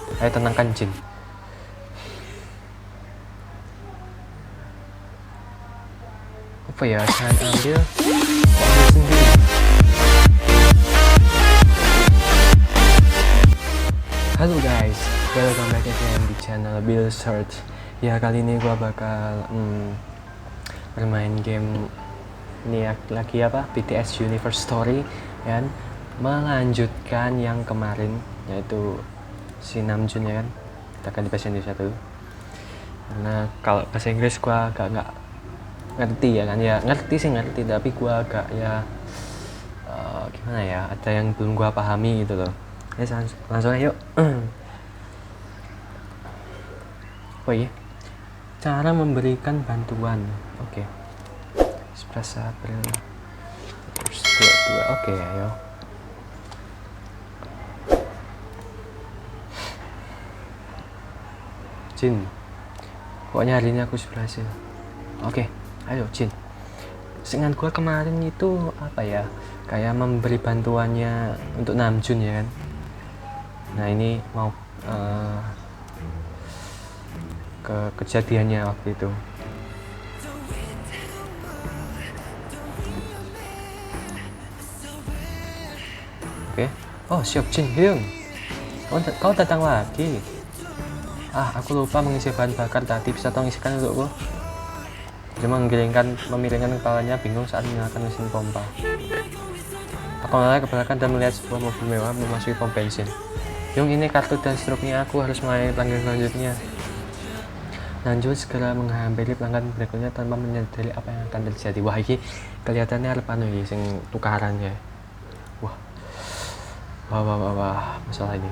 Ayo tenangkan Jin. Apa ya, jangan ambil sendiri. Halo guys, welcome back again di channel Bill Search. Ya, kali ini gua bakal bermain game ini lagi apa, BTS Universe Story, kan melanjutkan yang kemarin, yaitu si Namjoon, ya kan. Kita akan di bahasa Indonesia dulu, karena kalau bahasa Inggris gua agak nggak ngerti, ya kan. Ya ngerti sih, ngerti, tapi gua agak ya gimana ya, ada yang belum gua pahami gitu loh. Ya langsung aja yuk. Oh iya, cara memberikan bantuan. Oke. 11 April 22. Oke, ayo. Jin, pokoknya hari ini aku berhasil. Oke, ayo Jin. Seingat gua kemarin itu apa ya, kayak memberi bantuannya untuk Namjoon, ya kan. Nah, ini mau ke kejadiannya waktu itu. Oke. Oh, siap Jin Hyung. Kau datang lagi. Aku lupa mengisi bahan bakar tadi. Bisa tolong isikan untukku? Dia memiringkan kepalanya bingung saat menyalakan mesin pompa. Aku menoleh ke belakang dan melihat sebuah mobil mewah memasuki pom bensin. Hyung, ini kartu dan struknya, aku harus melayani pelanggan selanjutnya. Namjoon segera menghampiri pelanggan berikutnya tanpa menyadari apa yang akan terjadi. Wah, ini kelihatannya arep ini sing tukaran ya. Wah, masalah ini.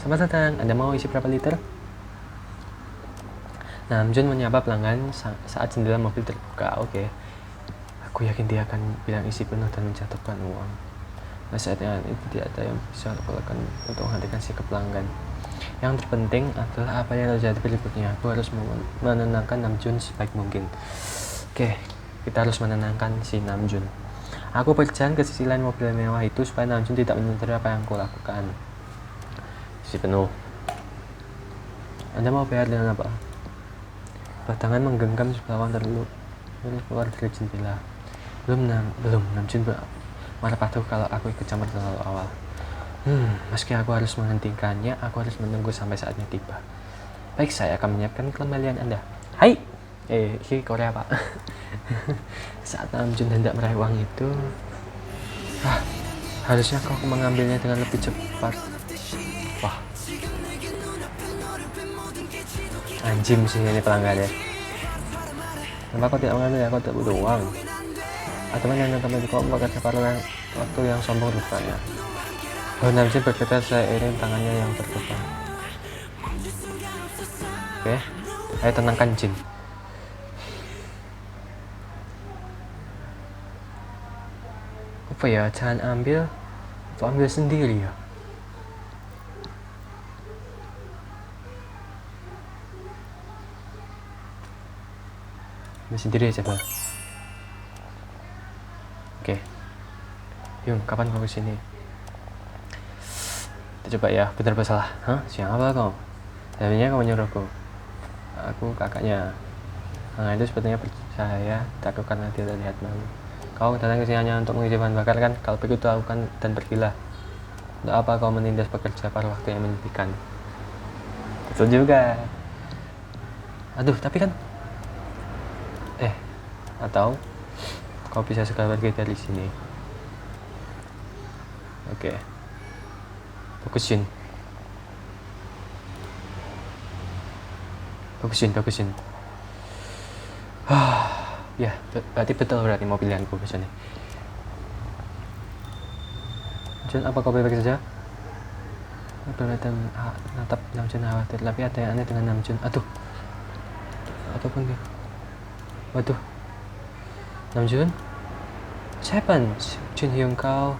Selamat datang, Anda mau isi berapa liter? Namjoon menyapa pelanggan saat jendela mobil terbuka. Oke. Aku yakin dia akan bilang isi penuh dan mencatatkan uang. Nah, saatnya itu tidak ada yang bisa lakukan untuk menghentikan sikap pelanggan. Yang terpenting adalah apa yang terjadi berikutnya. Aku harus menenangkan Namjoon sebaik mungkin. Oke, kita harus menenangkan si Namjoon. Aku berjalan ke sisi lain mobil mewah itu supaya Namjoon tidak menyadari apa yang aku lakukan. Isi penuh. Anda mau bayar dengan apa? Batangan menggenggam sebelah uang terlalu keluar dari jendela. Belum Namjoon marah patuh kalau aku ikut campur terlalu awal. Meski aku harus menghentikannya, aku harus menunggu sampai saatnya tiba. Baik, saya akan menyiapkan kembalian Anda. Hai! Ini Korea, Pak. Saat Namjoon hendak meraih uang itu, harusnya kau mengambilnya dengan lebih cepat. Wah, anjim sih ini pelanggannya. Kenapa kau tidak mengambil ya? Kau tidak butuh uang. Atau yang teman di kau bekerja pada waktu yang sombong rupanya. Namjoon berkata seiring tangannya yang bergetar. Oke, ayo tenangkan Jin. Apa ya, jangan ambil, atau ambil sendiri ya. Ambil sendiri aja, Bang. Oke. Hyung, kapan kau kesini? Kita coba ya, benar apa salah? Siapa kau? Sebenarnya kau menyuruhku. Aku kakaknya. Itu sepertinya percaya, takut karena dia terlihat malu. Kau datang ke sini hanya untuk mengisi bahan bakar, kan? Kalau begitu lakukan dan pergilah. Untuk apa kau menindas pekerja pada waktu yang menyedihkan? Betul juga. Aduh, tapi kan atau kau bisa segera pergi dari sini. Oke. Fokusin. Ya, berarti betul mau pilihanku biasanya. Jun, apa kau baik saja? Kelihatan natap Namjoon khawatir, tapi ada yang aneh dengan Namjoon. Ataupun dia. Waduh. Namjoon? Siapa? Jin Hyung, kau.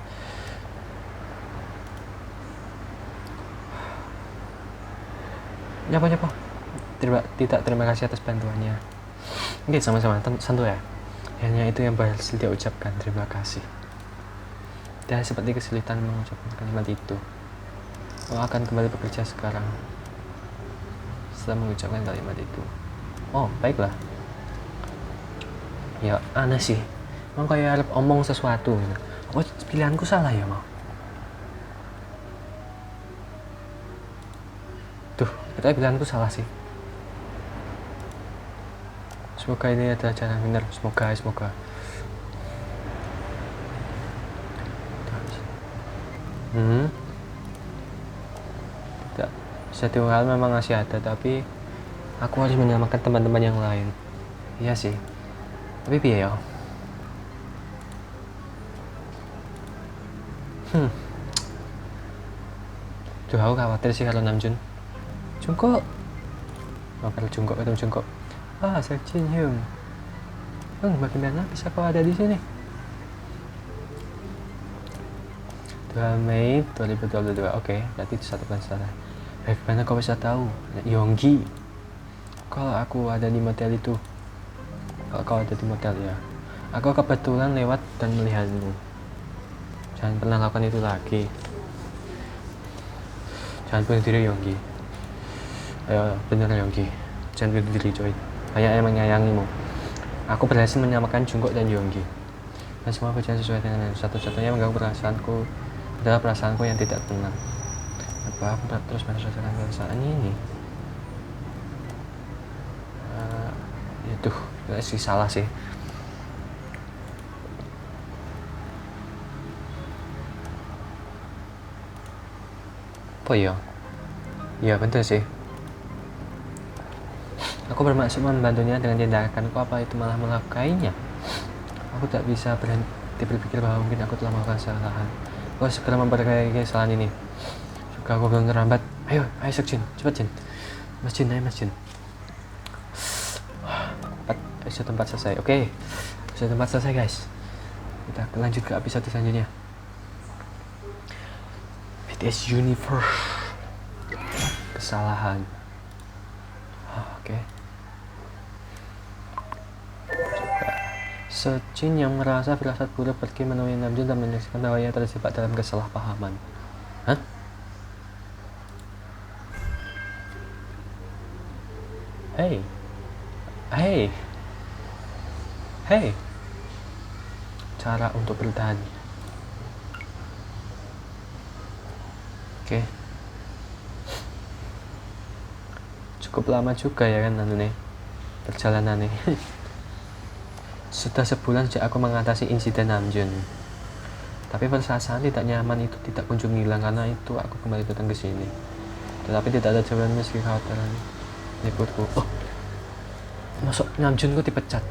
Nyapa. Terima kasih atas bantuannya. Oke, sama-sama, santuy ya. Hanya itu yang berhasil dia ucapkan, terima kasih. Dan seperti kesulitan mengucapkan kalimat itu. Oh, akan kembali bekerja sekarang setelah mengucapkan kalimat itu. Oh, baiklah. Ya, aneh sih. Emang kayak harap omong sesuatu gitu. Oh, pilihanku salah ya, mau. Tuh, katanya pilihanku salah sih. Semoga ini adalah jalan benar. Semoga. Tidak. Satu hal memang masih ada, tapi aku harus menyelamatkan teman-teman yang lain. Iya sih. Tapi piye ya? Duh, aku khawatir sih kalau Namjoon. Jungkook. Oh, kalau Jungkook ketemu Jungkook. Ah, Seokjin Hyun. Bagaimana bisa kau ada di sini? 2 Mei 2022. Oke, berarti itu 1 bulan setelah. Bagaimana kau bisa tahu? Yonggi. Kalau aku ada di motel itu. Kalau kau ada di motel ya. Aku kebetulan lewat dan melihatmu. Jangan pernah lakukan itu lagi. Jangan bunuh diri, Yonggi. Ayo, bener Yonggi. Jangan bunuh diri, coy. Ayah yang menyayangimu. Aku berhasil menyamakan Jungkook dan Yonggi. Dan semua berjalan sesuai dengan satu-satunya mengganggu perasaanku adalah perasaanku yang tidak tenang. Apa aku terus merasakan perasaan ini? Itu sih salah sih. Oh iya, iya betul sih. Aku bermaksud membantunya dengan tindakanku, apa itu malah melukainya? Aku tak bisa berhenti berpikir bahwa mungkin aku telah melakukan kesalahan. Aku segera memperbaiki kesalahan ini. Jika aku belum terlambat, ayo Seokjin, cepat Jin. Mas Jin. Episode 4 selesai. Oke. Episode 4 selesai, guys. Kita lanjut ke episode selanjutnya. BTS Universe. Kesalahan. Oke. Seokjin yang merasa firasat buruk pergi menemui Namjoon dan menyaksikan bahwa ia terjebak dalam kesalahpahaman. Hah? Hey. Cara untuk bertahan. Oke. Cukup lama juga ya kan perjalanan nih. Sudah sebulan sejak aku mengatasi insiden Namjoon. Tapi perasaan tidak nyaman itu tidak kunjung hilang karena itu aku kembali datang ke sini. Tetapi tidak ada jawaban meski kekhawatiran meliputku. Oh, masuk Namjoon ku dipecat.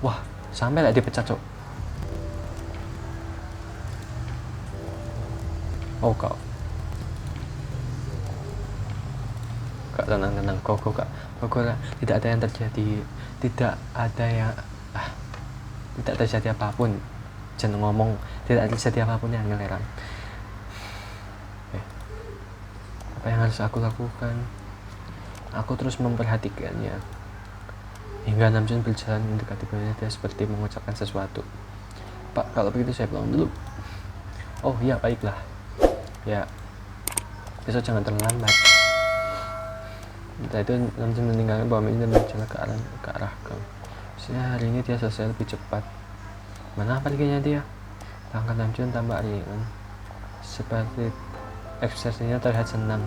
Wah, sampai lah dipecat, cok. Oh, kau tenang, kau tidak ada yang terjadi, tidak terjadi apapun. Jangan ngomong tidak terjadi apapun yang ngelerang. Apa yang harus aku lakukan? Aku terus memperhatikannya hingga Namjoon berjalan mendekati bawahnya. Dia seperti mengucapkan sesuatu. Pak, kalau begitu saya pulang dulu. Oh iya, baiklah. Ya, besok jangan terlambat. Setelah itu Namjoon meninggalkan bawah meja dan berjalan ke arah kau. Sebenarnya hari ini dia selesai lebih cepat. Mana perginya dia? Langkah Namjoon tambah ringan. Seperti ekspresinya terlihat senang.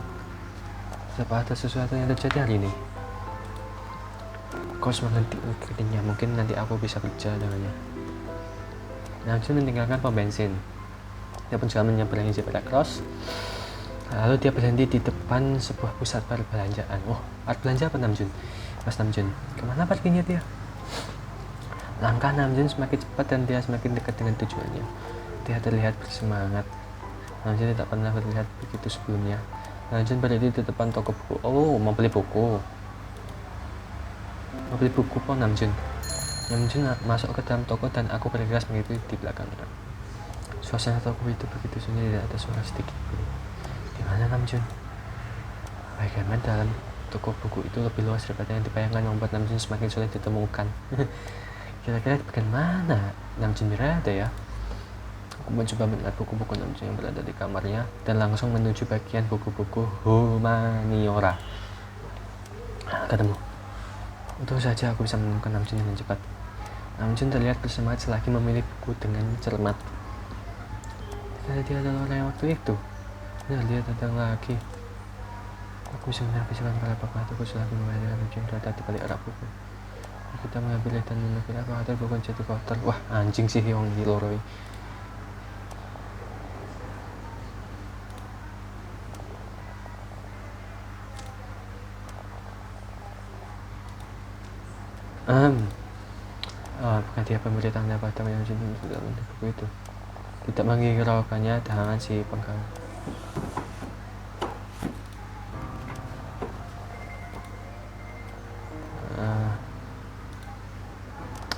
Apa ada sesuatu yang terjadi hari ini? Kau mengertinya, mungkin nanti aku bisa kerja dengannya. Namjoon meninggalkan pom bensin. Dia pun juga menyeberangi zebra cross. Lalu dia berhenti di depan sebuah pusat perbelanjaan. Oh, belanja apa Namjoon? Mas Namjoon, kemana perginya dia? Langkah Namjoon semakin cepat dan dia semakin dekat dengan tujuannya. Dia terlihat bersemangat. Namjoon tidak pernah terlihat begitu sebelumnya. Namjoon berdiri di depan toko buku. Oh, mau beli buku. Kok Namjoon? Namjoon masuk ke dalam toko dan aku bergegas mengikuti di belakangnya. Suasana toko itu begitu sunyi, tidak ada suara sedikit pun. Di mana Namjoon? Bagaimana dalam toko buku itu lebih luas daripada yang dibayangkan, membuat Namjoon semakin sulit ditemukan. Kira-kira bagaimana Namjoon berada ya? Aku mencoba melihat buku-buku Namjoon yang berada di kamarnya dan langsung menuju bagian buku-buku humaniora. Ketemu. Untung saja aku bisa menemukan Namjoon dengan cepat. Namjoon terlihat bersemangat selagi memilih buku dengan cermat. Ternyata dia adalah orang yang waktu itu. Nah, dia datang lagi. Aku bisa melihat bisikan para pembantuku selagi membayar Namjoon berada di balik rak buku. Kita mengambil dan menukir aku atur buku jatuh kotor. Wah, anjing sih yang diloroi. Bukan dia pemberi tanda pada yang sudah untuk buku itu. Tidak menghiraukannya dengan si penggal.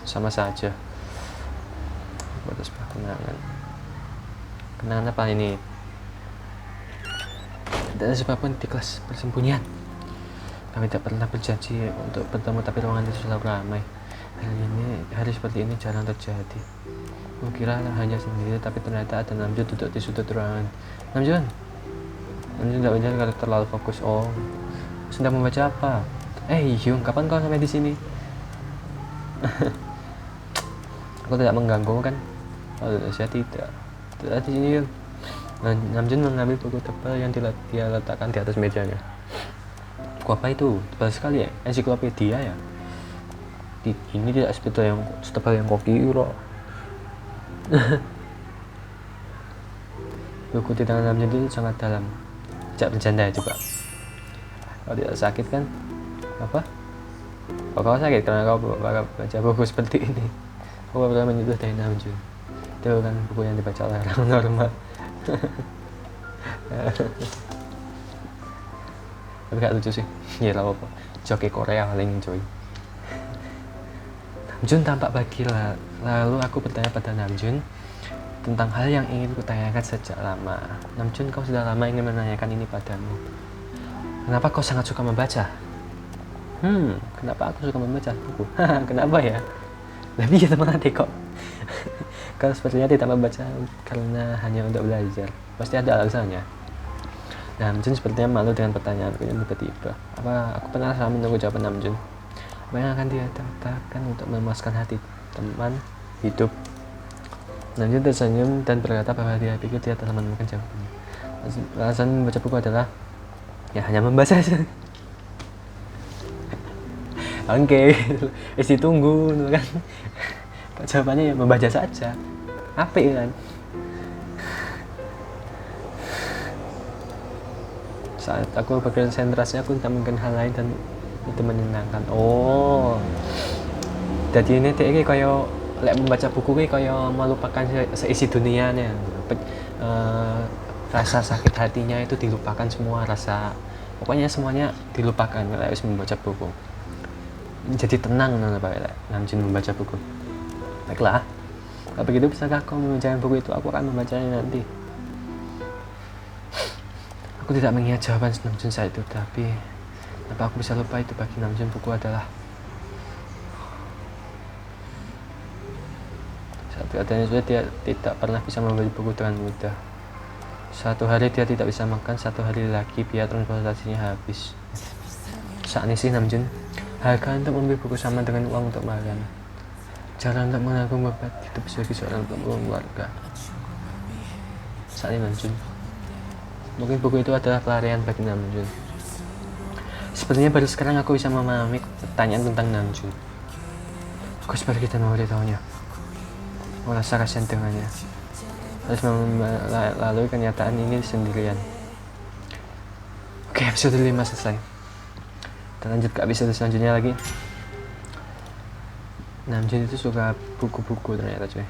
Sama saja. Buat sebuah kenangan. Kenangan apa ini? Tidak ada sebab pun di kelas persembunyian. Kami tak pernah berjanji untuk bertemu, tapi ruangan itu selalu ramai. Hari seperti ini jarang terjadi. Kukira hanya sendiri, tapi ternyata ada Namjoon duduk di sudut ruangan. Namjoon tidak benar kalau terlalu fokus. Oh, sedang membaca apa? Hyung, kapan kau sampai di sini? Aku tidak mengganggu kan? Oh, saya tidak di sini, Hyung. Namjoon mengambil buku tebal yang dia letakkan di atas mejanya. Apa itu? Tebal sekali ya? Ensiklopedia ya? Ini tidak setebal yang kau kira. Buku di tangan Namjoon itu sangat dalam. Tidak bercanda ya coba. Kau tidak sakit kan? Apa? Kau sakit karena kau baca buku seperti ini. Kau pernah menyentuh dari Namjoon. Itu kan buku yang dibaca oleh orang normal. Tapi gak lucu sih. Ya lah apa. Joki Korea paling enjoy. Namjoon tampak bagi lalu aku bertanya pada Namjoon tentang hal yang ingin kutanyakan sejak lama. Namjoon, kau sudah lama ingin menanyakan ini padamu. Kenapa kau sangat suka membaca? Kenapa aku suka membaca buku? Kenapa ya? Lebih ya teman hati kok. Kau sepertinya tidak membaca karena hanya untuk belajar. Pasti ada alasannya. Namjoon sepertinya malu dengan pertanyaanku yang tiba-tiba. Apa aku penasaran menunggu jawaban Namjoon. Apa yang akan dia katakan untuk memuaskan hati teman hidup? Namjoon tersenyum dan berkata bahwa dia pikir dia telah menemukan jawabannya. Alasan membaca buku adalah ya hanya membaca saja. Oke, isi tunggu kan. Jawabannya ya membaca saja. Apik kan? Saat aku berkonsentrasi, aku tidak mungkin hal lain dan itu menyenangkan. Oh, jadi ini dia kayak lek membaca buku kayak melupakan seisi dunianya. Rasa sakit hatinya itu dilupakan semua, rasa pokoknya semuanya dilupakan lek membaca buku. Jadi tenang Pak Namjoon membaca buku. Baiklah, kalau begitu bisakah kau membacakan buku itu? Aku akan membacanya nanti. Aku tidak mengingat jawaban Namjoon saat itu, tapi apa aku bisa lupa itu bagi Namjoon buku adalah satu katanya sudah dia tidak pernah bisa membeli buku dengan mudah. Satu hari dia tidak bisa makan, satu hari lagi biaya transportasinya habis. Saat ini sih Namjoon, harga untuk membeli buku sama dengan uang untuk makan. Cara untuk menanggung beban hidup sebagai seorang keluarga. Saat ini Namjoon, mungkin buku itu adalah pelarian bagi Namjoon. Sepertinya baru sekarang aku bisa memahami pertanyaan tentang Namjoon. Aku seperti kita memberitahunya. Merasa kasihan dengannya. Harus melalui kenyataan ini sendirian. Oke, episode 5 selesai. Kita lanjut ke episode selanjutnya lagi. Namjoon itu suka buku-buku ternyata cuy.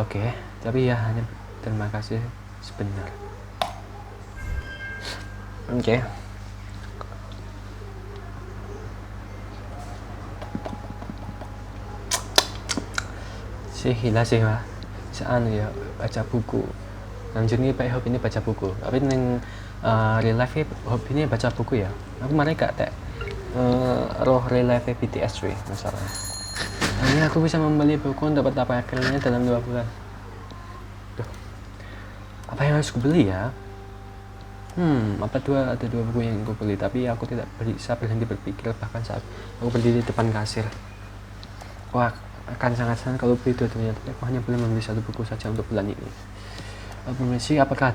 Oke, tapi ya hanya terima kasih sebentar. Oke. Sih gila sih mah. Sean ya baca buku. Namjoon ini pakai hobi ini baca buku. Tapi neng real life hobi ini baca buku ya. Aku kemarin gak roh real life BTS cuy masalahnya. Hanya aku bisa membeli buku untuk betapa akhirnya dalam 2 bulan. Duh, apa yang harus kubeli ya? Ada dua buku yang aku beli, tapi aku tidak bisa berhenti berpikir bahkan saat aku berdiri di depan kasir. Wah, akan sangat senang kalau beli dua-duanya, tapi aku hanya boleh membeli 1 buku saja untuk bulan ini. Permisi, apakah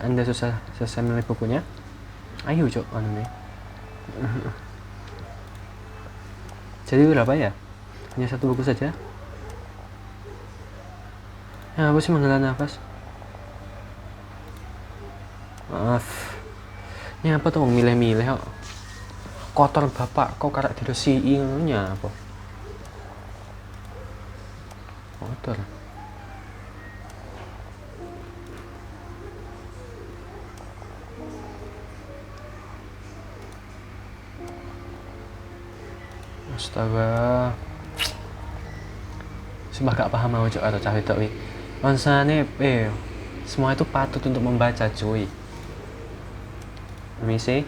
Anda selesai memilih bukunya? Ayo, Cok, nih. Jadi berapa ya? Hanya 1 buku saja? Ya, aku sih menghela nafas. Maaf. Ini apa tuh milih-milih kok? Kotor bapak, kok karak diresihi ngono apa? Kotor. Astaga. Sumpah gak paham mau cok atau cawe tok iki. Onsane semua itu patut untuk membaca cuy. Permisi.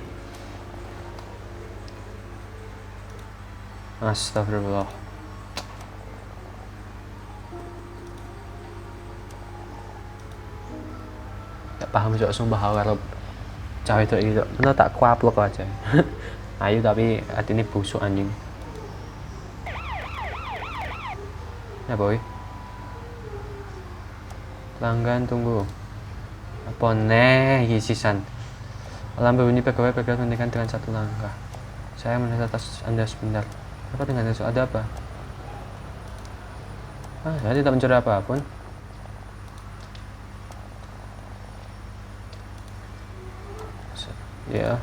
Astagfirullah. Gak paham cok sumpah aku karo cawe tok iki cok. Bener tak kuaplok aja. Ayo tapi hati ini busuk anjing. Ya boy. Pelanggan tunggu. Apa nih sisan? Lampu bunyi pegawai bergerak menghentikan dengan 1 langkah. Saya menatap atas Anda sebentar. Apa dengan itu? Ada apa? Saya tidak mencuri apapun. Ya.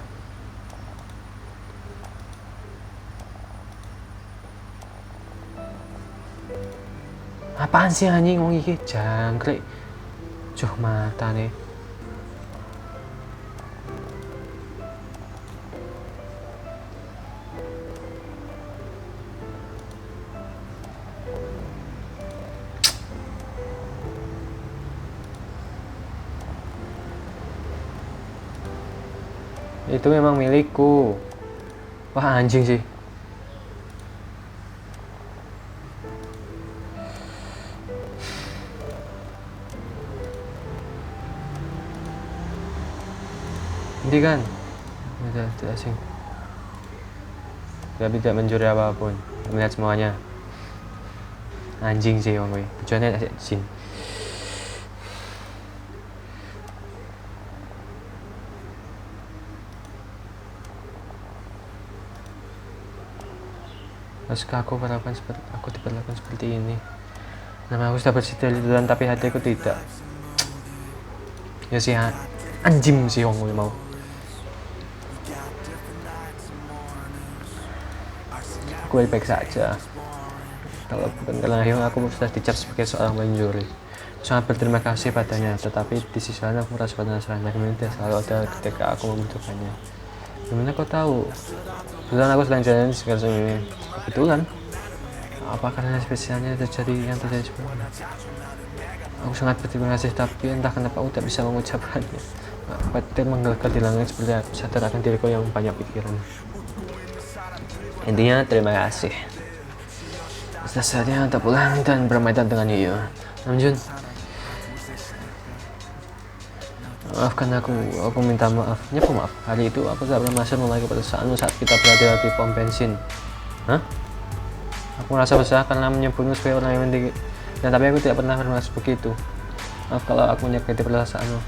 Apaan sih anjing wong iki jangkrik. Juh mata nih. Itu memang milikku. Wah anjing sih. Ini kan tidak asing. Dia tidak mencuri apapun. Melihat semuanya. Anjing sih wong kuwi. Bojone tak jin. Meski aku diperlakukan seperti ini. Nama aku sudah bersedia duluan tapi hatiku tidak. Ya sih anjing sih wong kuwi mau. Aku baik-baik saja. Kalau bukan karena Hyung, aku sudah dicap sebagai seorang pencuri. Sangat berterima kasih padanya, tetapi di sisi lain aku merasa penasaran bagaimana dia selalu ada ketika aku membutuhkannya. Gimana kau tahu? Kebetulan aku sedang jalan di sekitar sini. Kebetulan? Apa karena spesialnya yang terjadi sebelumnya? Aku sangat berterima kasih, tapi entah kenapa aku tak bisa mengucapkannya. Petir menggelegar di langit seperti aku sadar akan diriku yang banyak pikiran. Intinya terima kasih. Sudah saatnya untuk pulang dan bermain dengan Yu. Namjoon, maafkan aku minta maaf. Maaf. Hari itu aku tak pernah masuk mulai kepedesaanmu saat kita berada di pom bensin. Hah? Aku merasa bersalah karena menyebutmu sebagai orang yang mendikit. Dan tapi aku tidak pernah bermaksud begitu. Maaf kalau aku menyakiti perasaanmu.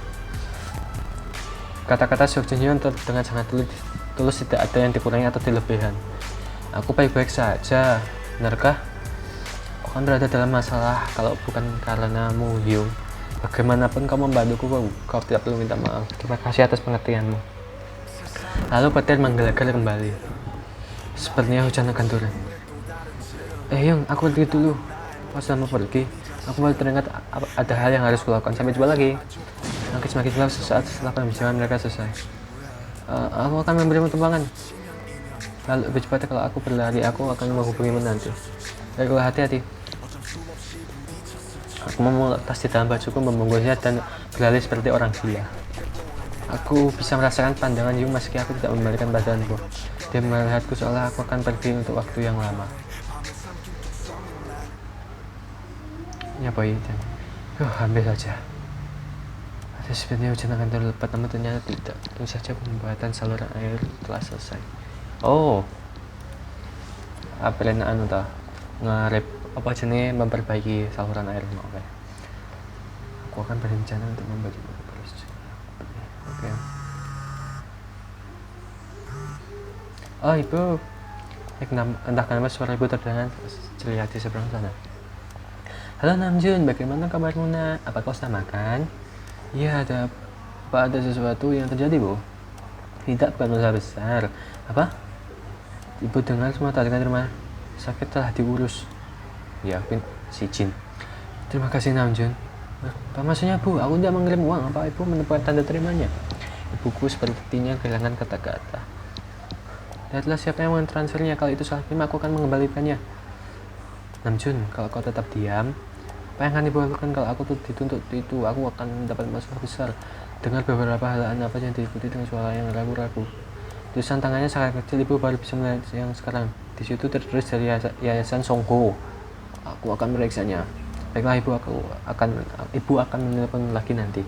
Kata-kata Seok Jin Hyun terdengar sangat tulus, tidak ada yang dikurangi atau dilebihkan. Aku baik-baik saja, benarkah? Kau kan berada dalam masalah kalau bukan karenamu, Hyung. Bagaimanapun kau membantuku, kau tidak perlu minta maaf. Terima kasih atas pengertianmu. Lalu petir menggelegar kembali. Sepertinya hujan akan turun. Hyung, aku pergi dulu. Kau sudah mau pergi? Aku baru teringat ada hal yang harus kulakukan. Sampai jumpa lagi. Langit semakin gelap sesaat setelah pembicaraan mereka selesai. Aku akan memberimu tumpangan. Lalu lebih cepatnya kalau aku berlari, aku akan menghubungimu nanti. Baiklah, hati-hati. Aku mau tas di dalam bajuku, membungkusnya dan berlari seperti orang gila. Aku bisa merasakan pandangan Hyung meski aku tidak membalikan badanku. Dia melihatku seolah aku akan pergi untuk waktu yang lama. Ya boy, dan hampir saja. Ada sebenarnya hujan akan turun lebat, namun ternyata tidak. Tentu saja pembuatan saluran air telah selesai. Oh, apa anu ta? Ngarep apa jenis memperbaiki saluran air mau kayak. Aku akan berencana untuk membagi terus. Oke. Oh ibu, entah kenapa suara ibu terdengar terlihat di seberang sana. Halo Namjoon, bagaimana kabarmu nak? Apa kau sudah makan? Iya, ada sesuatu yang terjadi bu? Tidak, bukan masalah besar. Apa? Ibu dengar semua tadi kan rumah sakit telah diurus. Ya, si Jin. Terima kasih Namjoon. Apa maksudnya bu? Aku tidak mengirim uang. Apa ibu menemukan tanda terimanya? Ibuku sepertinya kehilangan kata-kata. Lihatlah siapa yang mentransfernya. Kalau itu salah kirim, aku akan mengembalikannya. Namjoon, kalau kau tetap diam, apa yang akan ibu lakukan kalau aku tuh dituntut itu? Aku akan mendapat masalah besar. Dengar beberapa halaan apa yang diikuti dengan suara yang ragu-ragu. Tulisan tangannya sangat kecil, ibu baru bisa melihat yang sekarang. Di situ tertulis dari Yayasan Songho. Aku akan meriksanya. Baiklah ibu akan menelpon lagi nanti.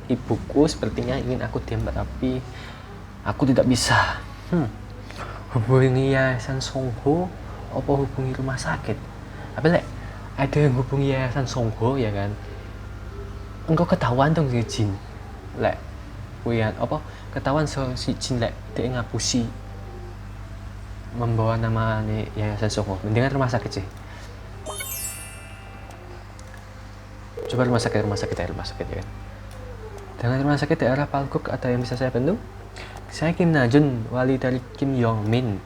Ibuku sepertinya ingin aku diam, tapi aku tidak bisa. Hubungi Yayasan Songho, apa hubungi rumah sakit? Apa lek? Ada yang hubungi Yayasan Songho ya kan? Engkau ketahuan dong si Jin. Lek, kuyan apa? Ketahuan si Jin lek dia ngapusi membawa nama nih Yayasan Songho. Mendingan rumah sakit sih. Coba rumah sakit ya kan. Dengan rumah sakit daerah Palguk ada yang bisa saya bantu? Saya Kim Najun, wali dari Kim Yong Min.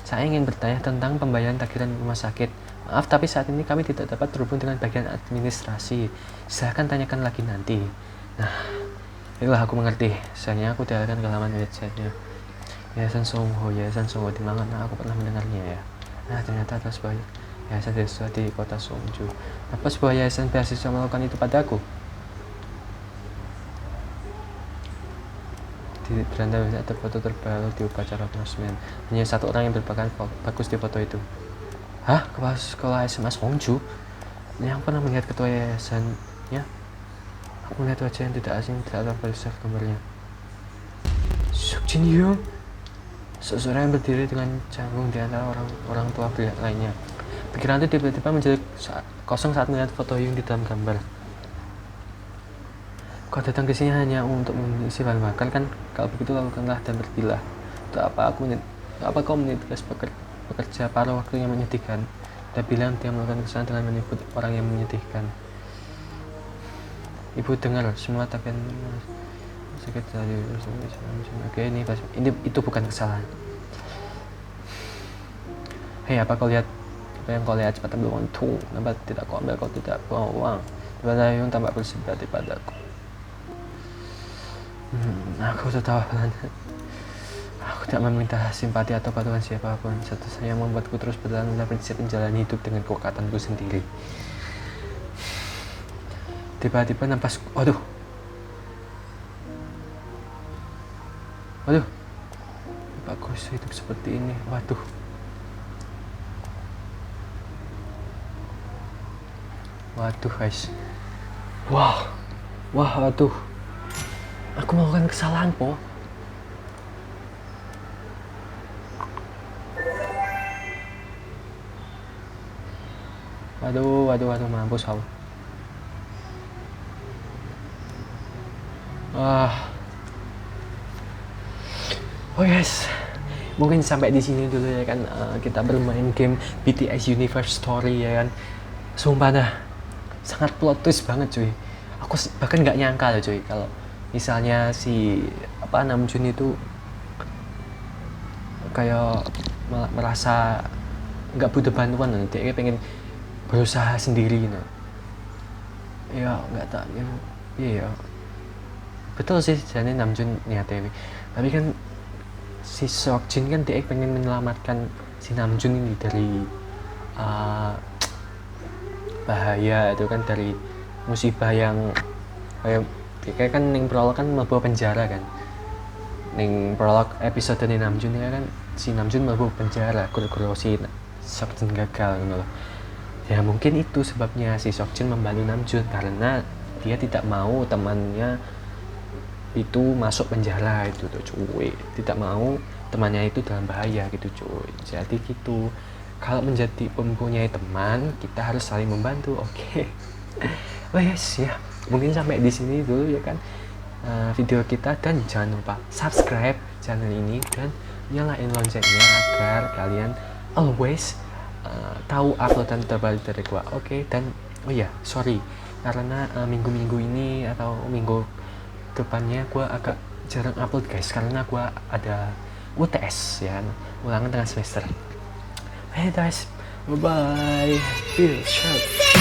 Saya ingin bertanya tentang pembayaran tagihan rumah sakit. Maaf, tapi saat ini kami tidak dapat terhubung dengan bagian administrasi. Silahkan tanyakan lagi nanti. Nah, itulah aku mengerti. Sayangnya aku dialihkan ke halaman websitenya. Yayasan Songho di mana aku pernah mendengarnya ya. Nah, ternyata ada sebuah yayasan beasiswa di kota Songju. Apa sebuah yayasan beasiswa melakukan itu padaku? Di beranda ada foto terbaru di upacara peresmian. Hanya satu orang yang berpakaian bagus di foto itu. Hah? Kepala sekolah SMA Songju? Yang pernah melihat ketua yayasannya? Aku melihat wajah yang tidak asing, tidak ada besar gambarnya. Sukjin Hyung, seseorang yang berdiri dengan canggung di antara orang tua pria lainnya. Pikiran itu tiba-tiba menjadi kosong saat melihat foto Hyung di dalam gambar. Kau datang ke sini hanya untuk mengisi bahan bakar kan? Kalau begitu lakukanlah dan pergilah. Untuk apa kau menitis bekerja paruh waktu yang menyedihkan? Dia bilang dia melakukan kesalahan dengan menyebut orang yang menyedihkan. Ibu dengar semua tapi sakit tadi. Oke, itu bukan kesalahan. Hei, apa yang kau lihat? Cepat ambil uang itu. Kenapa tidak kau ambil? Kau tidak buang uang. Tiba-tiba Hyung tampak bersimpati padaku. Aku tahu banget. Aku tidak meminta simpati atau bantuan siapapun. Satu-satunya yang membuatku terus bertahan adalah prinsip menjalani hidup dengan kekuatanku sendiri. Tiba-tiba nampak, waduh, aku bisa hidup seperti ini, waduh. Waduh guys, waduh. Aku melakukan kesalahan, po. Waduh, mampus aku. Oh yes, mungkin sampai di sini dulu ya kan. Kita bermain game BTS Universe Story ya kan. Sumpah dah, sangat plot twist banget cuy. Aku bahkan nggak nyangka loh cuy kalau misalnya si Namjoon itu kayak merasa nggak butuh bantuan, dia pengen berusaha sendiri gitu. Ya nggak tak ya, iya betul sih, jadi Namjoon niatnya. Tapi kan si Seokjin kan dia pengen menyelamatkan si Namjoon ini dari bahaya itu kan, dari musibah yang kayak kan ning prolog kan mlebu penjara kan. Ning prolog episode dari Namjoon ya kan si Namjoon mlebu penjara gara-gara si Seokjin gagal gitu loh. Ya mungkin itu sebabnya si Seokjin membantu Namjoon, karena dia tidak mau temannya itu masuk penjara itu tuh cuy, tidak mau temannya itu dalam bahaya gitu cuy. Jadi gitu, kalau menjadi mempunyai teman kita harus saling membantu, oke? Oh yes ya, mungkin sampai di sini dulu ya kan video kita, dan jangan lupa subscribe channel ini dan nyalain loncengnya agar kalian always tahu uploadan terbaru dari gua, oke? Dan oh ya sorry karena minggu-minggu ini atau minggu depannya gua agak jarang upload guys, karena gua ada UTS ya, ulangan tengah semester. Hey guys, bye bye, peace out.